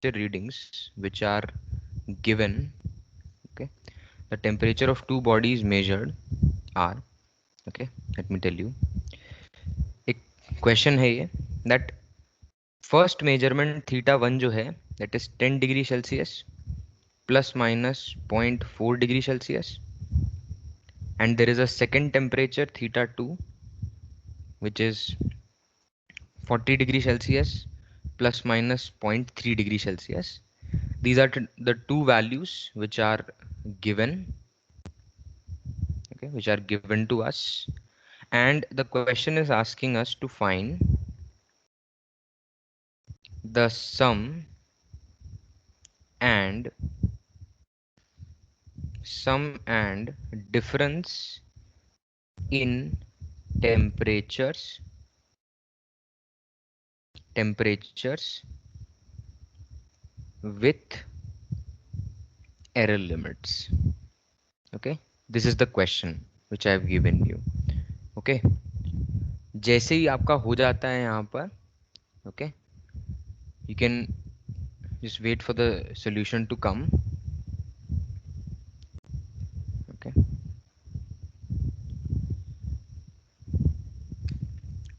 readings which are given. Okay, the temperature of two bodies measured are, okay, let me tell you. एक question है ये, that first measurement theta 1 जो है, that is 10 degree Celsius plus minus 0.4 degree Celsius, and there is a second temperature theta 2 which is 40 degree Celsius plus minus 0.3 degree Celsius. These are the two values which are given, okay, which are given to us, and the question is asking us to find the sum and difference in temperatures with error limits. Okay, this is the question which I have given you. Okay, जैसे ही आपका हो जाता है यहाँ पर, okay, you can just wait for the solution to come. Okay,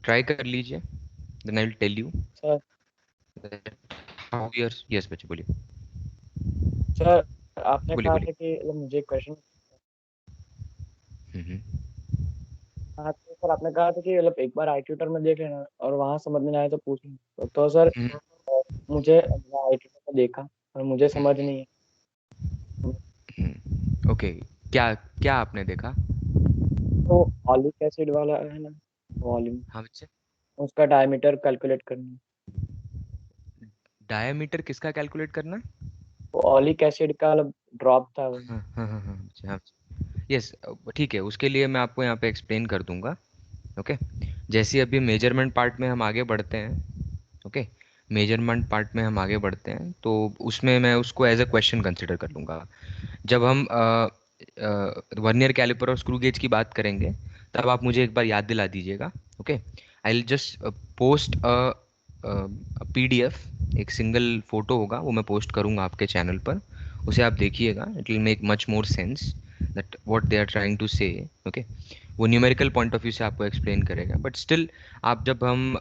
try कर लीजिए, then I will tell you sir that how we are. Yes बच्चे बोलिए, सर आपने बोलिए कहा बोलिए। था कि मुझे क्वेश्चन। हम्म। हाँ तो सर आपने कहा था कि मतलब एक बार आई ट्यूटर में देख लेना और वहां समझ में आए तो पूछ लेना। तो सर हम्म, मुझे आई ट्यूटर में देखा और मुझे समझ नहीं है। ओके, क्या क्या आपने देखा? तो ऑलिक एसिड वाला है ना, वॉल्यूम, हाँ बच्चे, उसका डायमीटर कैलकुलेट करना है। डायमीटर किसका कैलकुलेट करना? वो ऑलिक एसिड का मतलब ड्रॉप था वो। हाँ हाँ हाँ हाँ बच्चे, हाँ यस, ठीक है, उसके लिए मैं आपको यहाँ पे एक्सप्लेन कर दूंगा। ओके, जैसे अभी मेजरमेंट पार्ट में हम आगे बढ़ते हैं, ओके, मेजरमेंट पार्ट में हम आगे बढ़ते हैं तो उसमें मैं उसको एज अ क्वेश्चन कंसिडर कर लूँगा। जब हम वर्नियर कैलिपर और स्क्रू गेज की बात करेंगे तब आप मुझे एक बार याद दिला दीजिएगा। Okay, I will just post PDF, एक सिंगल फोटो होगा वो मैं पोस्ट करूँगा आपके चैनल पर, उसे आप देखिएगा, it will make much more sense that what they are trying to say. Okay, वो न्यूमेरिकल पॉइंट ऑफ व्यू से आपको एक्सप्लेन करेगा, बट स्टिल आप जब हम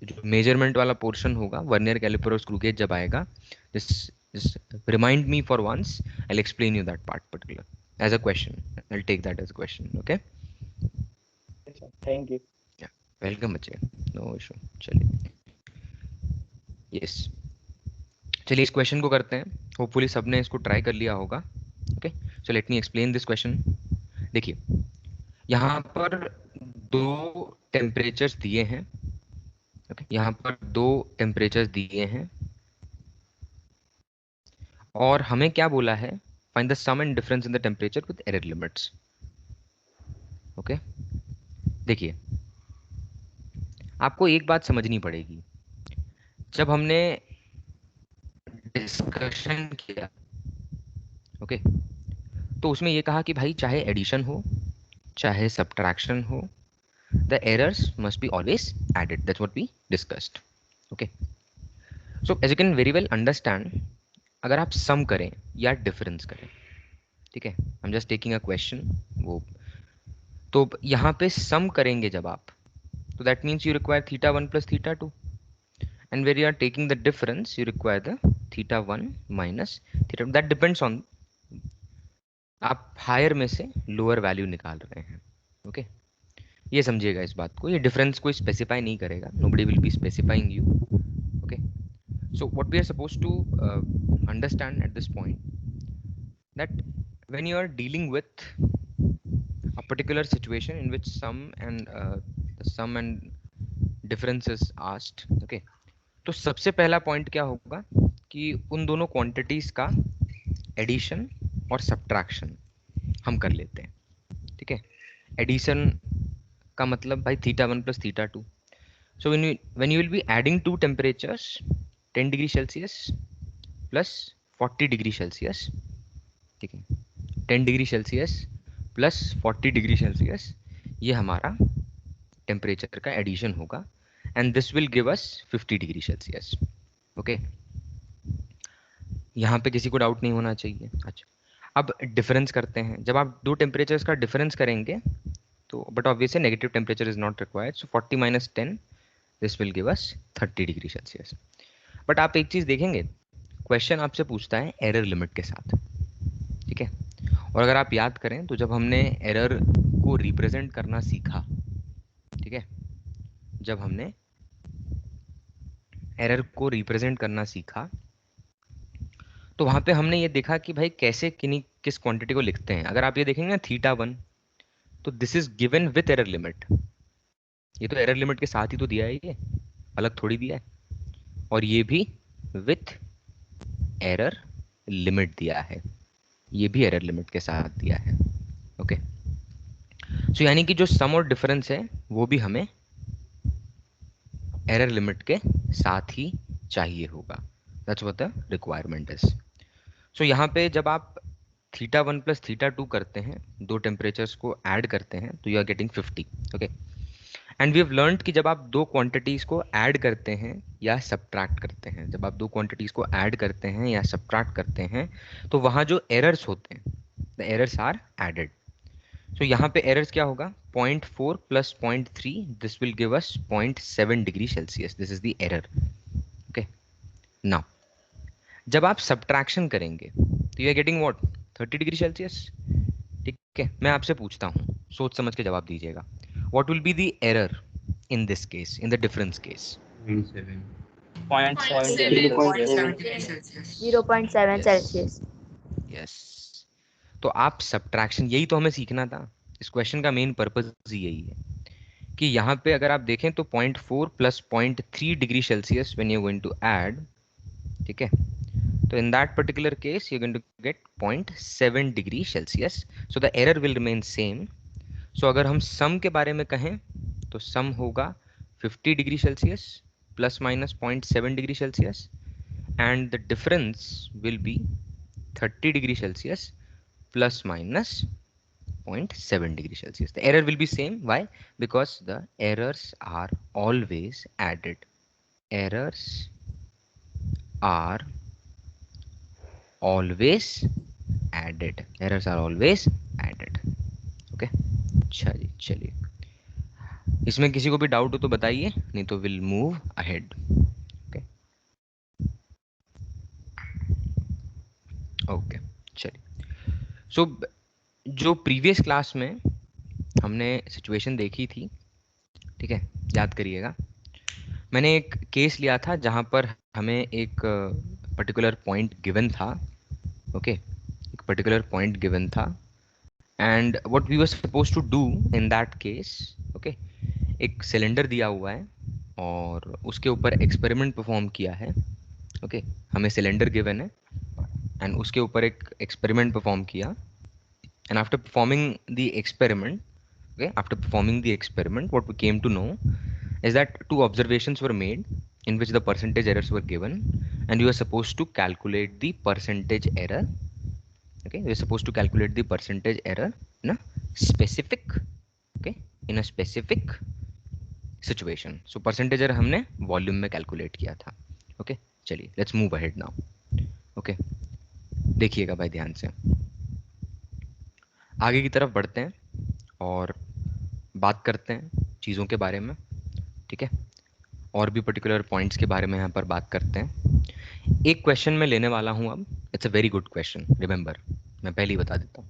जो मेजरमेंट वाला पोर्शन होगा वर्नियर कैलिपर और स्क्रू गेज जब आएगा, just remind me for once, I'll explain you that part particular as a question. I'll take that as a question. Okay, thank you. yeah, welcome बच्चे, no issue। चलिए, yes, चलिए इस question को करते हैं, hopefully सबने इसको ट्राई कर लिया होगा। Okay, so let me explain this question. देखिए, यहाँ पर दो टेम्परेचर्स दिए हैं। ओके, यहाँ पर दो टेम्परेचर्स दिए हैं और हमें क्या बोला है, find the sum and difference in the temperature with error limits. Okay, देखिए, आपको एक बात समझनी पड़ेगी, जब हमने डिस्कशन किया, ओके, तो उसमें ये कहा कि भाई चाहे एडिशन हो चाहे सब्ट्रैक्शन हो, the errors must be always added, that's what we discussed. Okay, so as you can very well understand, अगर आप सम करें या डिफरेंस करें, ठीक है, I am just taking a question, वो तो यहाँ पे सम करेंगे जब आप, तो that means you require theta 1 plus theta 2, and where you are taking the difference you require the theta 1 minus theta 2, that depends on आप हायर में से लोअर वैल्यू निकाल रहे हैं। ओके, ये समझिएगा इस बात को, ये डिफरेंस कोई स्पेसिफाई नहीं करेगा, nobody will be specifying you. Okay, so what we are supposed to understand at this point, that when you are dealing with a particular situation in which sum and difference is asked, okay, तो सबसे पहला point क्या होगा कि उन दोनों quantities का addition और सब्ट्रैक्शन हम कर लेते हैं। ठीक है, एडिशन का मतलब भाई theta 1 plus theta 2। So when you will be adding to temperatures, 10 degree Celsius plus 40 degree Celsius, ठीक है, 10 degree Celsius plus 40 degree Celsius, ये हमारा टेम्परेचर का एडिशन होगा, and this will give us 50 degree Celsius. Okay, यहाँ पे किसी को डाउट नहीं होना चाहिए। अच्छा, अब डिफरेंस करते हैं। जब आप दो टेम्परेचर्स का डिफरेंस करेंगे तो but obviously negative temperature is not required, so 40 minus 10 this will give us 30 degree Celsius. But आप एक चीज़ देखेंगे, क्वेश्चन आपसे पूछता है एरर लिमिट के साथ, ठीक है। और अगर आप याद करें तो जब हमने एरर को रिप्रेजेंट करना सीखा, ठीक है, जब हमने एरर को रिप्रेजेंट करना सीखा तो वहां पे हमने ये देखा कि भाई कैसे किस क्वांटिटी को लिखते हैं। अगर आप ये देखेंगे ना θ1, तो this is given with error limit. ये तो एरर लिमिट के साथ ही तो दिया है, ये अलग थोड़ी दिया है। और ये भी विथ एरर लिमिट दिया है, ये भी एरर लिमिट के साथ दिया है। ओके, सो यानी कि जो सम और डिफरेंस है वो भी हमें एरर लिमिट के साथ ही चाहिए होगा। That's what the requirement is. So यहाँ पे जब आप θ1 प्लस θ2 करते हैं, दो टेम्परेचर्स को ऐड करते हैं, तो you are getting 50। Okay, and we have learned कि जब आप दो क्वांटिटीज को ऐड करते हैं या सब्ट्रैक्ट करते हैं, जब आप दो क्वांटिटीज को ऐड करते हैं या सब्ट्रैक्ट करते हैं, तो वहाँ जो एरर्स होते हैं, the errors are added. So यहाँ पे एरर्स क्या होगा, 0.4 plus 0.3, this will give us 0.7 degree Celsius, this is the error. Okay, now जब आप सब्ट्रैक्शन करेंगे तो you are getting what, 30 degree Celsius. ठीक है, मैं आपसे पूछता हूँ, सोच समझ के जवाब दीजिएगा, what will be the error in this case, in the difference case? 0.7 0.7 degree Celsius. 0.7 Celsius. Yes, तो आप सब्ट्रैक्शन, यही तो हमें सीखना था। इस क्वेश्चन का मेन पर्पज ही यही है कि यहाँ पे अगर आप देखें तो 0.4 plus 0.3 degree Celsius when you going to add, ठीक है, तो in that particular case you're going to get 0.7 degree Celsius, so the error will remain same. so अगर हम सम के बारे में कहें तो सम होगा 50 degree Celsius plus minus 0.7 degree Celsius, and the difference will be 30 degree Celsius plus minus 0.7 degree Celsius. The error will be same. Why? Because the errors are always added. Errors are always added. Errors are always added. Okay? अच्छा जी, चलिए, इसमें किसी को भी doubt हो तो बताइए, नहीं तो will move ahead. Okay okay, चलिए। सो जो प्रीवियस क्लास में हमने सिचुएशन देखी थी, ठीक है, याद करिएगा, मैंने एक केस लिया था जहां पर हमें एक पर्टिकुलर पॉइंट गिवन था। ओके, एक पर्टिकुलर पॉइंट गिवन था, and what we were suppose to do in that case. Okay, एक सिलेंडर दिया हुआ है और उसके ऊपर एक्सपेरिमेंट परफॉर्म किया है। ओके, हमें सिलेंडर गिवन है एंड उसके ऊपर एक एक्सपेरिमेंट परफॉर्म किया, and after performing the experiment, okay, after performing the experiment, what we came to know is that two observations were made in which the percentage errors were given, and you are supposed to calculate the percentage error. Okay, you are supposed to calculate the percentage error in a specific, okay, in a specific situation. So percentage error हमने volume में calculate किया था। Okay, चलिए, let's move ahead now. Okay, देखिएगा भाई ध्यान से, आगे की तरफ बढ़ते हैं और बात करते हैं चीज़ों के बारे में, ठीक है, और भी पर्टिकुलर पॉइंट्स के बारे में यहाँ पर बात करते हैं। एक क्वेश्चन मैं लेने वाला हूँ अब, it's a very good question, remember, मैं पहले ही बता देता हूँ।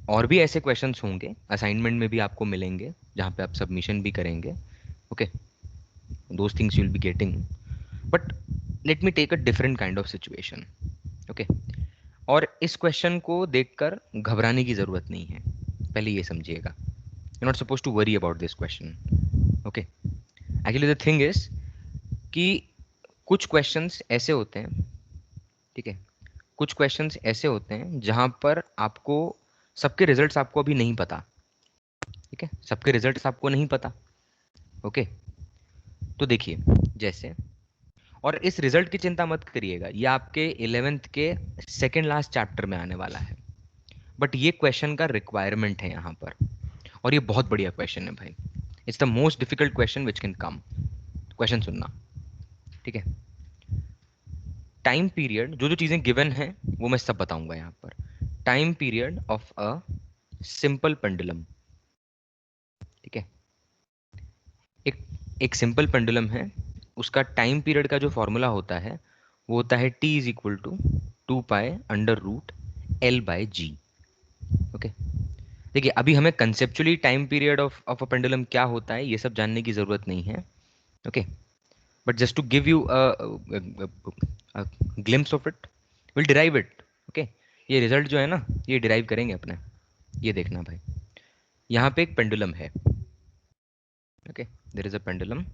और भी ऐसे क्वेश्चंस होंगे, असाइनमेंट में भी आपको मिलेंगे जहाँ पे आप सबमिशन भी करेंगे। Okay, those things you will be getting, but let me take a different kind of situation. Okay, और इस क्वेश्चन को देखकर घबराने की ज़रूरत नहीं है, पहले ये समझिएगा, you're not supposed to worry about this question. Okay, actually the thing is कि कुछ questions ऐसे होते हैं, ठीक है, कुछ questions ऐसे होते हैं जहां पर आपको सबके रिजल्ट्स आपको अभी नहीं पता, ठीक है, सबके रिजल्ट्स आपको नहीं पता। ओके, तो देखिए जैसे, और इस रिजल्ट की चिंता मत करिएगा, ये आपके 11th के सेकेंड लास्ट चैप्टर में आने वाला है, बट ये क्वेश्चन का रिक्वायरमेंट है यहाँ पर, और ये बहुत बढ़िया क्वेश्चन है भाई, it's the most difficult question which can come. Question सुनना, ठीक है, टाइम पीरियड, जो जो चीज़ें गिवन हैं वो मैं सब बताऊंगा यहाँ पर। Time period of a simple pendulum, ठीक है। एक एक सिंपल पेंडुलम है, उसका टाइम पीरियड का जो फॉर्मूला होता है वो होता है t is equal to 2 pi under root L/g। Okay, देखिए अभी हमें conceptually time period of a pendulum क्या होता है ये सब जानने की ज़रूरत नहीं है, okay. But just to give you glimpse of it, will derive it, okay. ये रिजल्ट जो है ना ये डिराइव करेंगे अपने, ये देखना भाई। यहाँ पे एक पेंडुलम है, okay, there is a pendulum.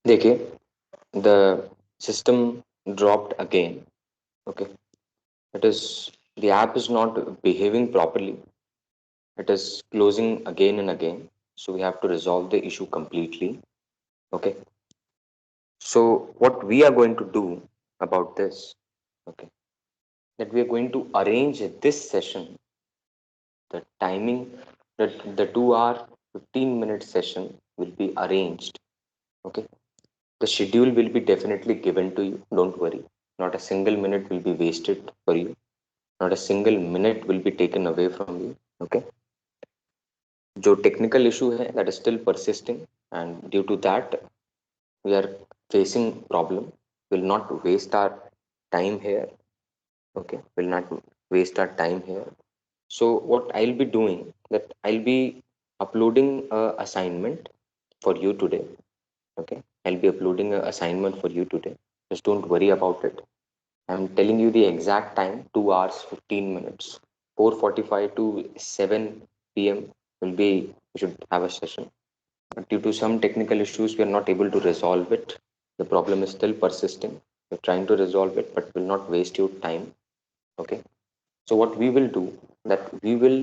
देखिए, the system dropped again. Okay, it is the app is not behaving properly. It is closing again and again. So we have to resolve the issue completely. Okay. So what we are going to do about this, okay, that we are going to arrange this session, the timing, the 2 hour 15-minute session will be arranged. Okay. The schedule will be definitely given to you. Don't worry. Not a single minute will be wasted for you. Not a single minute will be taken away from you. Okay. जो technical issue है that is still persisting, and due to that we are facing problem. Will not waste our time here. Okay. Will not waste our time here. So what I'll be doing, that I'll be uploading a assignment for you today. Okay. I'll be uploading a assignment for you today. Just don't worry about it. I'm telling you the exact time, 2 hours 15 minutes. 4:45 to 7 p.m. will be, we should have a session. But due to some technical issues, we are not able to resolve it. The problem is still persisting. We're trying to resolve it, but will not waste your time. Okay. So what we will do, that we will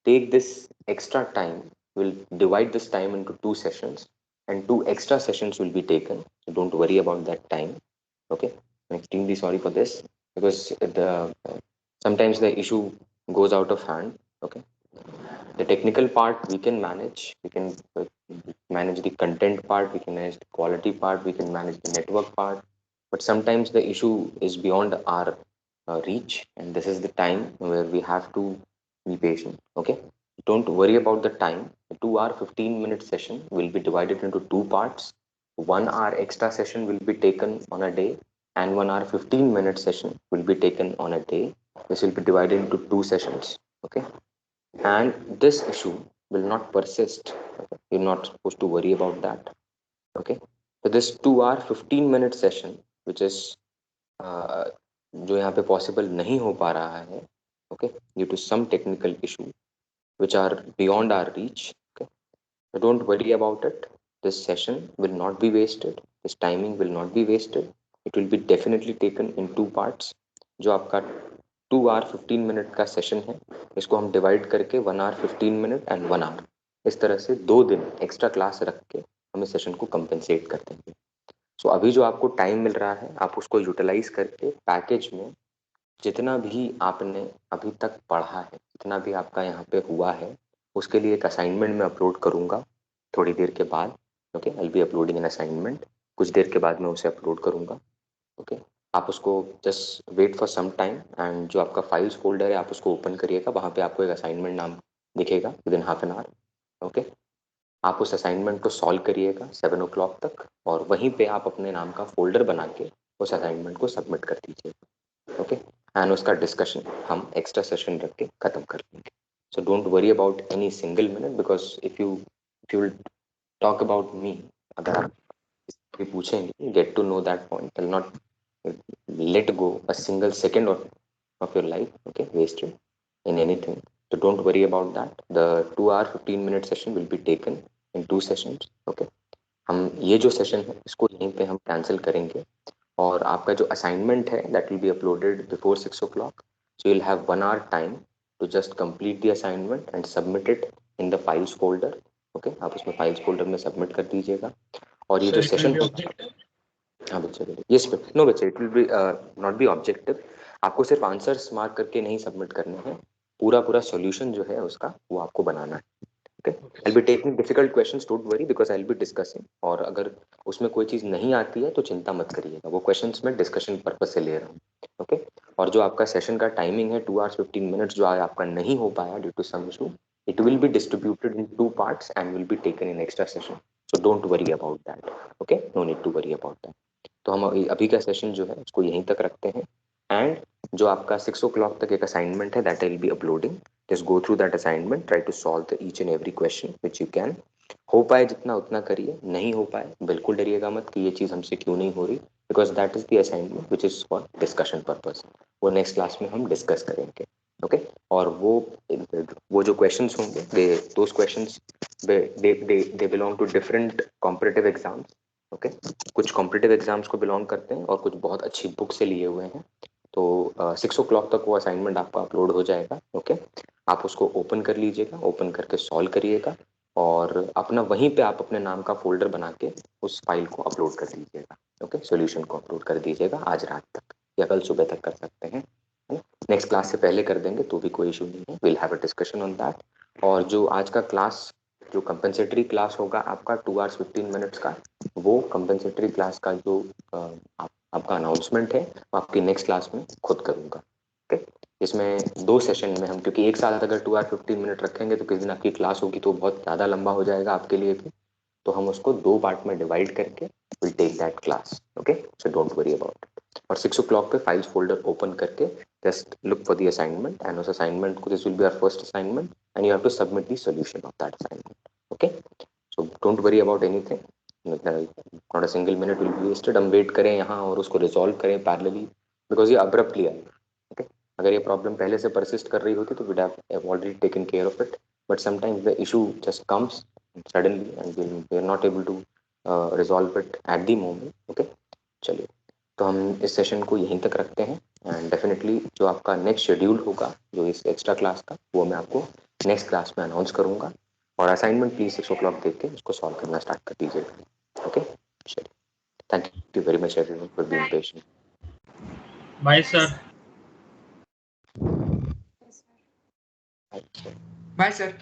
take this extra time, we'll divide this time into two sessions, and two extra sessions will be taken. So don't worry about that time. Okay. I'm extremely sorry for this, because the sometimes the issue goes out of hand. Okay. The technical part we can manage. We can manage the content part. We can manage the quality part. We can manage the network part. But sometimes the issue is beyond our reach, and this is the time where we have to be patient. Okay. Don't worry about the time. The 2 hour 15-minute session will be divided into two parts. 1 hour extra session will be taken on a day, and 1 hour 15-minute session will be taken on a day. This will be divided into two sessions. Okay. And this issue will not persist. Okay? You're not supposed to worry about that. Okay. So this 2 hour 15-minute session, which is जो यहाँ पे possible नहीं हो पा रहा है, okay, due to some technical issue which are beyond our reach. Okay. So don't worry about it. This session will not be wasted. This timing will not be wasted. It will be definitely taken in two parts. जो आपका 2 hour 15 minute का session है, इसको हम divide करके 1 hour 15 minute and 1 hour, इस तरह से 2 दिन एक्स्ट्रा क्लास रख के हम इस सेशन को कंपेंसेट कर देंगे. सो अभी जो आपको टाइम मिल रहा है आप उसको यूटिलाइज करके पैकेज में जितना भी आपने अभी तक पढ़ा है, जितना भी आपका यहाँ पे हुआ है, उसके लिए एक असाइनमेंट मैं अपलोड करूँगा थोड़ी देर के बाद। Okay, I will be uploading an assignment, कुछ देर के बाद मैं उसे अपलोड करूँगा। ओके, आप उसको just wait for some time and जो आपका फाइल्स फोल्डर है आप उसको ओपन करिएगा, वहाँ पे आपको एक असाइनमेंट नाम दिखेगा with in half an hour. Okay, आप उस असाइनमेंट को सॉल्व करिएगा 7 o'clock तक, और वहीं पे आप अपने नाम का फोल्डर बना के उस असाइनमेंट को सबमिट कर दीजिएगा। ओके, एंड उसका डिस्कशन हम एक्स्ट्रा सेशन रख के ख़त्म कर लेंगे। So don't worry about any single minute, because if you will talk about me, अगर आप भी पूछेंगे get to know that point, I will not let go a single second of your life, okay, wasted in anything. So don't worry about that. The 2 hour 15-minute session will be taken in 2 sessions. Okay, हम ये जो session है इसको यहीं पे हम cancel करेंगे, और आपका जो असाइनमेंट है that will be uploaded before 6 o'clock. So you'll have 1 hour time to just complete the assignment and submit it in the files folder. Okay, आप उसमें फाइल्स फोल्डर में सबमिट कर दीजिएगा। और ये जो सेशन, हाँ बच्चे, यस नो बच्चे, it will B not be objective. आपको सिर्फ आंसर्स मार्क करके नहीं सबमिट करने हैं, पूरा सॉल्यूशन जो है उसका वो आपको बनाना है। Okay, I will be taking difficult questions, don't worry, because I will be discussing, और अगर उसमें कोई चीज़ नहीं आती है तो चिंता मत करिएगा, वो क्वेश्चंस मैं डिस्कशन पर्पज से ले रहा हूँ। ओके, और जो आपका सेशन का टाइमिंग है 2 hours 15 minutes जो आपका नहीं हो पाया due to some issue, it will be distributed in 2 parts and will be taken in extra session. So don't worry about that. Okay, no need to worry about that. तो हम अभी का session जो है उसको यहीं तक रखते हैं, एंड जो आपका 6 o'clock तक एक असाइनमेंट है that I will be uploading, just go through that assignment, try to solve the each and every question which you can. हो पाए जितना उतना करिए, नहीं हो पाए बिल्कुल डरिएगा मत कि ये चीज़ हमसे क्यों नहीं हो रही, because that is the assignment which is for discussion purpose. वो नेक्स्ट क्लास में हम डिस्कस करेंगे। ओके, और वो जो क्वेश्चंस होंगे those questions they belong to different competitive exams. Okay, कुछ कॉम्पिटिटिव एग्जाम्स को बिलोंग करते हैं और कुछ बहुत अच्छी बुक से लिए हुए हैं। तो 6 o'clock तक वो असाइनमेंट आपका अपलोड हो जाएगा। ओके, आप उसको ओपन कर लीजिएगा, ओपन करके सॉल्व करिएगा, और अपना वहीं पे आप अपने नाम का फोल्डर बना के उस फाइल को अपलोड कर दीजिएगा। ओके, सॉल्यूशन को अपलोड कर दीजिएगा आज रात तक या कल सुबह तक कर सकते हैं। नेक्स्ट क्लास से पहले कर देंगे तो भी कोई इशू नहीं है, will have a discussion on that. और जो आज का क्लास, जो कंपनसेटरी क्लास होगा आपका 2 hours 15 minutes का, वो कंपनसेटरी क्लास का जो आपका अनाउंसमेंट है वो आपकी नेक्स्ट क्लास में खुद करूँगा। ओके, इसमें 2 सेशन में हम, क्योंकि एक साथ अगर 2 hour 15 minute रखेंगे तो किस दिन आपकी क्लास होगी तो बहुत ज़्यादा लंबा हो जाएगा आपके लिए भी, तो हम उसको 2 पार्ट में डिवाइड करके will take that class. Okay, so don't worry about it. और 6 o'clock पे फाइल्स फोल्डर ओपन करके just look for the assignment, and उस असाइनमेंट को, this will be our first assignment and you have to submit the solution of that assignment. Okay, so don't worry about anything, not a single minute will be wasted. हम wait करें यहाँ और उसको resolve करें parallelly, because ये abruptly आया। Okay, अगर ये प्रॉब्लम पहले से परसिस्ट कर रही होती तो weed have already taken care of it, but sometimes the issue just comes suddenly and we are not able to resolve it at the moment. Okay, चलिए, तो हम इस सेशन को यहीं तक रखते हैं, एंड डेफिनेटली जो आपका नेक्स्ट शेड्यूल होगा जो इस एक्स्ट्रा क्लास का, वो मैं आपको नेक्स्ट क्लास में अनाउंस करूँगा। और असाइनमेंट प्लीज 6 o'clock देख के उसको सॉल्व करना स्टार्ट कर दीजिएगा। ओके, चलिए, thank you very much everyone for being patient. Bye sir. Bye, sir.